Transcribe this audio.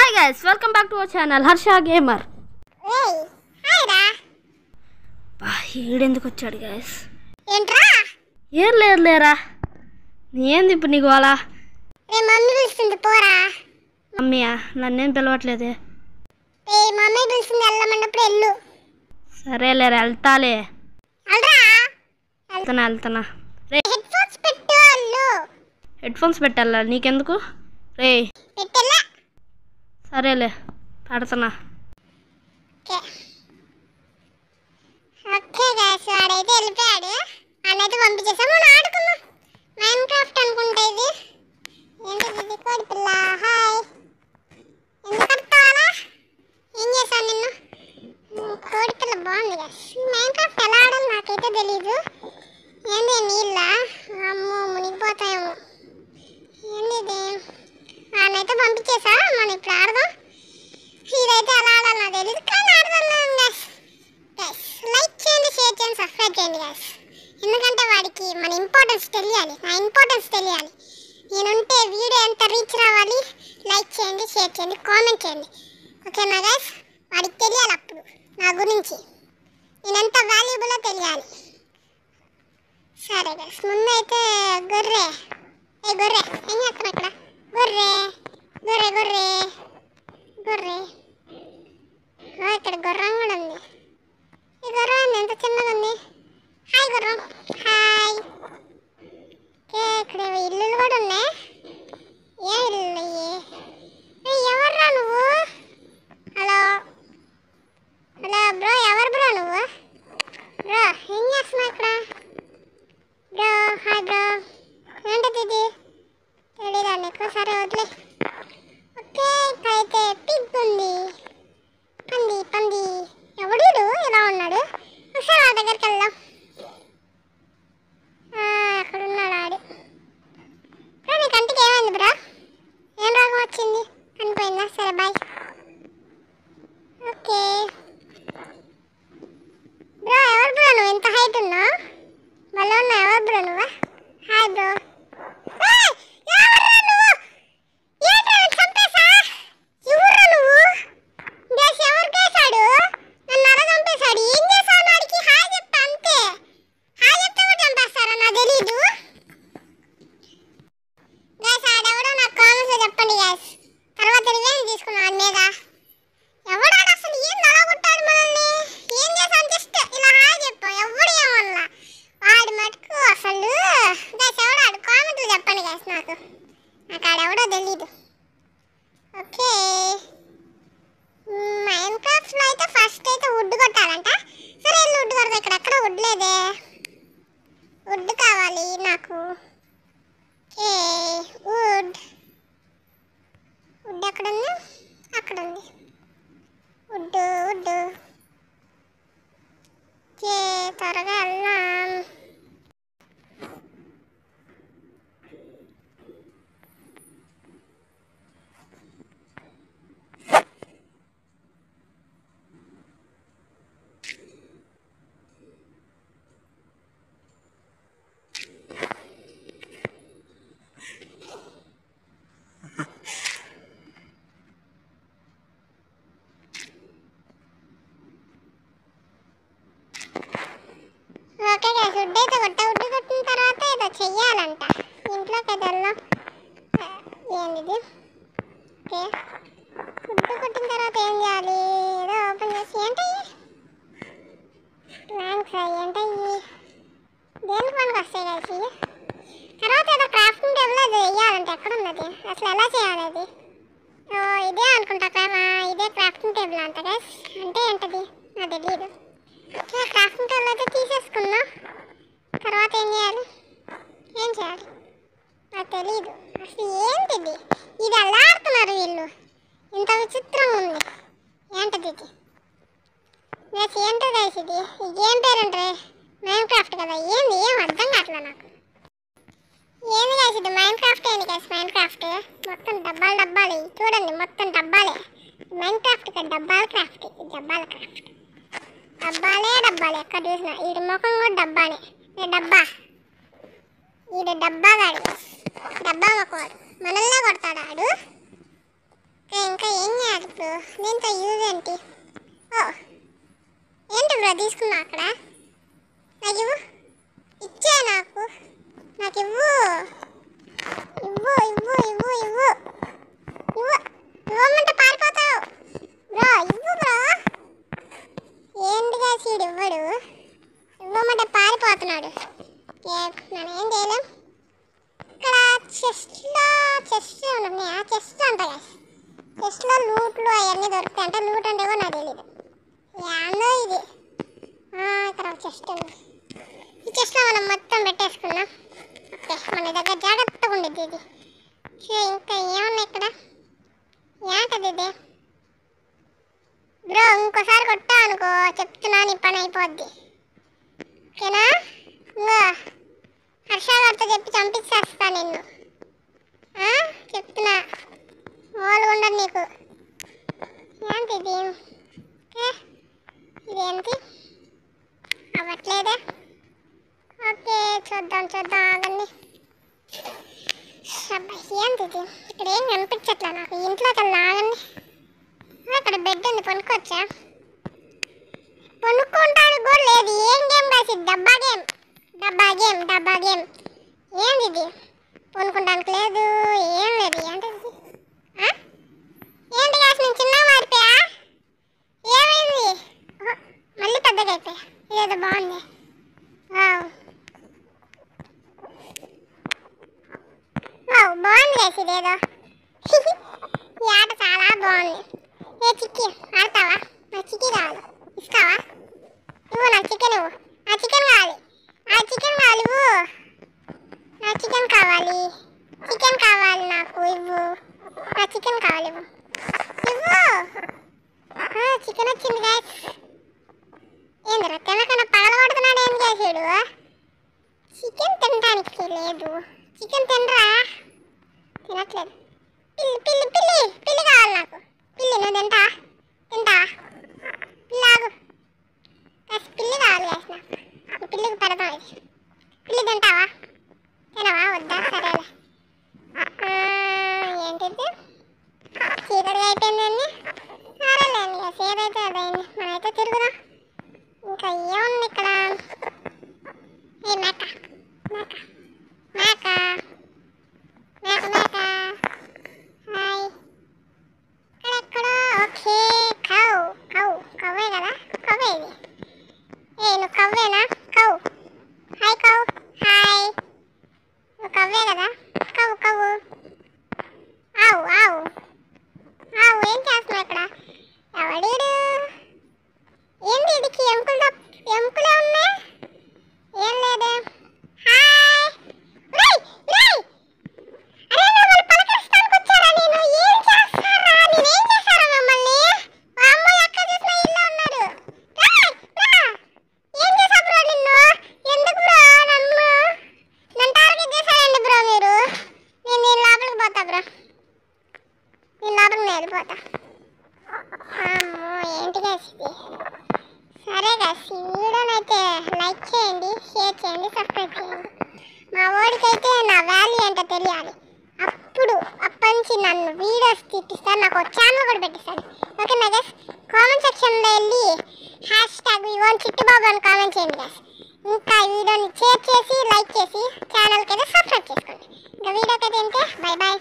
Hi guys, welcome back to our channel Harsha Gamer. Hey, hi ra. ఈడెందుకు వచ్చాడు guys? ఏంట్రా? ఏం లేరా. ఏంది ఇప్పుడు నీకు అలా? మమ్మీ పిలుస్తుంది పోరా. మమ్మీయా? నన్నేం పిలవట్లేదే. మమ్మీ పిలుస్తుంది వెళ్ళమన్నప్పుడు వెళ్ళు. సరేలేరా వెళ్తాలే. వెళ్తున్నా. రే హెడ్ఫోన్స్ పెట్టు వెళ్ళు. హెడ్ఫోన్స్ పెట్టాలా నీకెందుకు? రే పెట్టలా. సరేలే పెడుతున్నా. ఓకే గైస్, వాడైతే వెళ్ళిపోయాడు. అన్నైతే పంపించేసాం. మనం ఆడుకుందాం. మైన్ క్రాఫ్ట్ అనుకుంటా ఇది. ఏంటిది ఇది? కోడి పిల్ల. హాయ్. ఎందుకు అడుగుతావా? ఏం చేశాను నిన్ను? కోడి పిల్ల బాగుంది గైస్. మైన్ క్రాఫ్ట్ ఎలా ఆడాలి నాకైతే తెలీదు. ఏంది నీళ్ళ? అమ్మో మునిగిపోతాయేమో. ఏంది ఇది? వాడినైతే పంపించేసా. మనం ఇప్పుడు ఆడదాం. ఇదైతే ఎలా ఆడాలి నాకు తెలీదు, కానీ ఆడదాం గైస్. లైక్ చేయండి, షేర్ చేయండి, సబ్స్క్రైబ్ చేయండి గైస్. ఎందుకంటే వాడికి మన ఇంపార్టెన్స్ తెలియాలి, నా ఇంపార్టెన్స్ తెలియాలి. నేనుంటే వీడియో ఎంత రీచ్ రావాలి. లైక్ చేయండి, షేర్ చేయండి, కామెంట్ చేయండి. ఓకేనా గైస్? వాడికి తెలియాలి అప్పుడు నా గురించి నేను ఎంత వాల్యుబుల్లో తెలియాలి. సరే గైస్, ముందైతే గొర్రె గొర్రె ఏం చేస్తాను అక్కడ? గొర్రె గొర్రె గొర్రె గొర్రె ఇక్కడ గుర్రం కూడా ఉంది. ఈ గుర్రం ఉంది, ఎంత చిన్నగా ఉంది. హాయ్ గుర్రం. హాయ్. ఇక్కడ ఇల్లులు కూడా ఉన్నాయి. ఏ ఇల్లు ఎవర్రా నువ్వు? హలో హలో బ్రో, ఎవరు బ్రో నువ్వు? బ్రో ఏం చేస్తున్నావు ఇక్కడ? Bro hi bro. ఏంటది ఇది? తెలీదా నీకు? సరే వదిలే. ఓకే, ఇక్కడైతే పిగ్ ఉంది. పంది ఎవడు ఎలా ఉన్నాడు? ఒకసారి ఆ దగ్గరికి వెళ్దాం. అక్కడ ఉన్నాడు ఆడు. బ్రో నీ కంటికి ఏమైంది బ్రో? ఏం రోగం వచ్చింది? అనిపోయిందా? సరే బాయ్. ఓకే బ్రో, ఎవరు బ్రో నువ్వు ఇంత హైట్ ఉన్నావు? మళ్ళీ ఉన్నావు. ఎవరు బ్రో నువ్వు? Hi bro. నాకాడెవడో తెలీదు. ఓకే, మైన్ క్రాఫ్ట్లో అయితే ఫస్ట్ అయితే వుడ్ కొట్టాలంట. సరే వుడ్ కొడతా. ఇక్కడ ఎక్కడ వుడ్ లేదే. వుడ్ కావాలి నాకు. ఓకే వుడ్ ఎక్కడ ఉంది? అక్కడ ఉంది వుడ్. ఓకే త్వరగా వెళ్దాం. ఓకే గైస్, వుడ్ అయితే వుడ్ కొట్టిన తర్వాత ఏదో చెయ్యాలంట. ఇంట్లోకి అయితే వెళ్దాం. ఏంది? ఓకే, వుడ్ కొట్టిన తర్వాత ఏం చేయాలి? ఏదో ఓపెన్ చేసి ఏంటయ్యి ప్లాంక్స్ ఏంటయ్యి? దేనికి పనికి వస్తాయి గైస్ ఇవి? తర్వాత ఏదో క్రాఫ్టింగ్ టేబుల్ అది వేయాలంటే ఎక్కడ ఉన్నది? అసలు ఎలా చేయాలి అది? ఇదే అనుకుంటా. ఇదే క్రాఫ్టింగ్ టేబుల్ అంట గైస్. అంటే ఏంటది నాకు తెలియదు. క్రాఫ్టింగ్ టేబుల్ అయితే తీసేసుకున్నాం. తర్వాత ఏం చేయాలి? నాకు తెలీదు. అసలు ఏంటిది? ఇది ఎలా ఆడుతున్నారు వీళ్ళు? ఇంత విచిత్రంగా ఉంది. ఏంటది ఇది? ఏంటో గైస్ ఇది? ఈ గేమ్ పేరేంటే? మైన్ క్రాఫ్ట్ కదా. ఏంది? ఏం అర్థం కావట్లేదు నాకు. ఏంది గైస్ ఇది? మైన్ క్రాఫ్ట్ ఏంది గైస్? మైన్ క్రాఫ్ట్ మొత్తం డబ్బాలు చూడండి, మొత్తం డబ్బాలే. మైన్ క్రాఫ్ట్ కదా, డబ్బాల క్రాఫ్ట్. డబ్బాలే ఎక్కడ చూసినా. వీడి ముఖం కూడా డబ్బానే. వీడు డబ్బా గాడు. డబ్బా మొక్కవాడు. మనల్నే కొడతాడు ఆడు. ఇంకా ఏం చేయాలి ఇప్పుడు? దీంతో యూజ్ ఏంటి? ఓ ఏంటి బ్రో తీసుకున్నా అక్కడ? నాకు ఇవ్వు, ఇచ్చే నాకు ఇవ్వు ఇవ్వు ఇవ్వు ఇవ్వు ఇవ్వు ఇవ్వు ఇవ్వమంటే పారిపోతావు బ్రో. ఇవ్వు బ్రో. ఏంటిగా సీడు ఇవ్వడు, ఇవ్వమంటే పారిపోతున్నాడు. మనం ఏం చేయలేం. ఇక్కడ చెస్ట్ ఉన్నాయా? చెస్ట్ అంట కదా, చెస్ట్లో లూట్లు అవన్నీ దొరుకుతాయి అంటే. లూట్ అంటే కూడా నాకు తెలీదు. ఏందో ఇది. ఇక్కడ చెస్ట్ ఉంది. ఈ చెస్ట్లో మనం మొత్తం పెట్టేసుకున్నాం. ఓకే, మన దగ్గర జాగ్రత్తగా ఉండేది ఇది. ఇంకా ఏమన్నా ఇక్కడ? ఏంటది ఇది బ్రో? ఇంకోసారి కొట్టా అనుకో చెప్తున్నా, నీ పని అయిపోద్ది. ఓకేనా? ఇంకో హర్ష గారితో చెప్పి చంపించేస్తా నిన్ను. చెప్తున్నా, వాళ్ళు ఉండదు నీకు. ఏంటి ఇది? ఇదేంటి అవ్వట్లేదే. ఓకే, చూద్దాం ఆగండి. అబ్బాయి ఏంటి ఇది? ఇక్కడ ఏం కనిపించట్లే నాకు. ఇంట్లోకి వెళ్ళి ఆగండి. అక్కడ బెడ్ ఉంది, పనుకోవచ్చా? పనుక్కుంటానికి కూడా లేదు. ఏం గేమ్ రాసి? డబ్బా గేమ్. ఏంది ఇది? పనుకుంటానికి లేదు, ఏం లేదు. ఏంటిది? ఏంటి కాసి నేను చిన్నగా మారిపోయా? ఏమైంది? మళ్ళీ పెద్దగా అయిపోయా. ఇదేదో బాగుంది. బాగుంది కాసి ఇదేదో. ఈ ఆట చాలా బాగుంది. ఏ చిక్కి ఆడతావా? నాకు చిక్కీ కావాలి, ఇస్తావా? ఇవ్వు నాకు చికెన్ ఇవ్వు. ఆ చికెన్ కావాలి, నాకు చికెన్ కావాలి నాకు. ఇవ్వు, నా చికెన్ కావాలి, ఇవ్వు. చికెన్ వచ్చింది గాయస్. ఏందిరా తినకన్నా పగలగొడుతున్నాడు? ఏం చేసాడు? చికెన్ తినడానికి లేదు. చికెన్ తినరా? తినట్లేదు. పిల్లి కావాలి నాకు. పిల్లి నువ్వు తింటా? పిల్లి ఆగు. పిల్లి కావాలి గాయస్ నాకు. పిల్లికి పెడదాం ఇది. పిల్లి తింటావా? తినవా? వద్దా? సరేలే. ఏంటిది? చీకటిగా అయిపోయిందండి. సరేలేండి, ఏదైతే అదైంది. మనమైతే తిరుగుదాం. ఇంకా ఏముంది ఇక్కడ? ఏ మేక హాయ్. ఇక్కడెక్కడో. ఓకే, కవ్వే కదా? కవ్వే ఇది. నువ్వు కవ్వేనా? హాయ్ కవ్. హాయ్, నువ్వు కవ్వే కదా? కవ్వు. ఆవు. ఏం చేస్తున్నావు ఇక్కడ? ఎవడీడు? ఏంటి ఇదికి ఎముకలే ఉన్నాయి? ఏం లేదే. హాయ్. అరే మమ్మల్ని పలకరిస్తానికి వచ్చారా? ఏం చేస్తారా మిమ్మల్ని? అమ్మ ఎక్కడ చూసినా ఇల్లు ఉన్నారు. ఏం చేసా బ్రో నిన్ను? ఎందుకు బ్రో నన్ను టార్గెట్ చేశారండి బ్రో మీరు? నేను లోపలికి పోతా బ్రో, వెళ్ళిపోతా. అమ్మో ఏంటి గాసి ఇది? సరే గాసి, వీడియోనైతే లైక్ చేయండి, షేర్ చేయండి, సబ్స్క్రైబ్ చేయండి. మా వాడికైతే నా వాల్యూ ఏంటో తెలియాలి. అప్పటి నుంచి నన్ను వీడియోస్ తీపిస్తాను, నాకు ఒక ఛానల్ కూడా పెట్టిస్తాను. ఓకేనా గైస్? కామెంట్ సెక్షన్లో వెళ్ళి #చిట్టుబాబు అని కామెంట్ చేయండి గైస్. ఇంకా ఈ వీడియోని షేర్ చేసి లైక్ చేసి ఛానల్కి అయితే సబ్స్క్రైబ్ చేసుకోండి. ఇంకా వీడియోకి అయితే బై బాయ్.